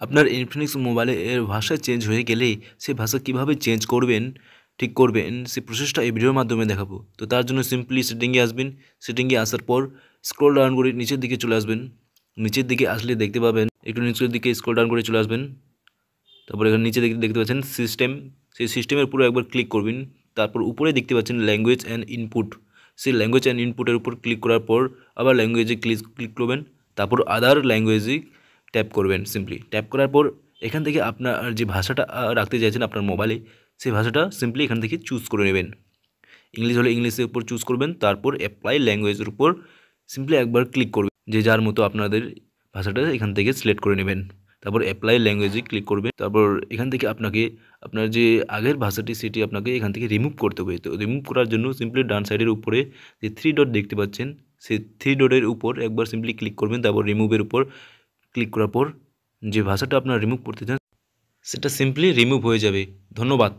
আপনার ইনফিনিক্স মোবাইলের ভাষা চেঞ্জ হয়ে গেলে সেই ভাষা কীভাবে চেঞ্জ করবেন, ঠিক করবেন, সেই প্রসেসটা এই ভিডিওর মাধ্যমে দেখাবো। তো তার জন্য সিম্পলি সেটিংয়ে আসবেন। সেটিংয়ে আসার পর স্ক্রল ডাউন করে নিচের দিকে চলে আসবেন। নিচের দিকে আসলে দেখতে পাবেন, একটু নিচের দিকে স্ক্রল ডাউন করে চলে আসবেন। তারপর এখানে নিচে দেখতে পাচ্ছেন সিস্টেম, সেই সিস্টেমের উপরে একবার ক্লিক করবেন। তারপর উপরে দেখতে পাচ্ছেন ল্যাঙ্গুয়েজ অ্যান্ড ইনপুট, সেই ল্যাঙ্গুয়েজ অ্যান্ড ইনপুটের উপর ক্লিক করার পর আবার ল্যাঙ্গুয়েজে ক্লিক করবেন। তারপর আদার ল্যাঙ্গুয়েজে ট্যাপ করবেন। সিম্পলি ট্যাপ করার পর এখান থেকে আপনার যে ভাষাটা রাখতে চাইছেন আপনার মোবাইলে, সেই ভাষাটা সিম্পলি এখান থেকে চুজ করে নেবেন। ইংলিশ হলে ইংলিশের উপর চুজ করবেন। তারপর অ্যাপ্লাই ল্যাঙ্গুয়েজের উপর সিম্পলি একবার ক্লিক করবেন, যে যার মতো আপনাদের ভাষাটা এখান থেকে সিলেক্ট করে নেবেন। তারপর অ্যাপ্লাই ল্যাঙ্গুয়েজে ক্লিক করবেন। তারপর এখান থেকে আপনাকে আপনার যে আগের ভাষাটি সেটি আপনাকে এখান থেকে রিমুভ করতে হবে। তো রিমুভ করার জন্য সিম্পলি ডান সাইডের উপরে যে 3 ডট দেখতে পাচ্ছেন, সেই 3 ডটের উপর একবার সিম্পলি ক্লিক করবেন। তারপর রিমুভের উপর ক্লিক করার পর যে ভাষাটা আপনারা রিমুভ করতে চান সেটা সিম্পলি রিমুভ হয়ে যাবে। ধন্যবাদ।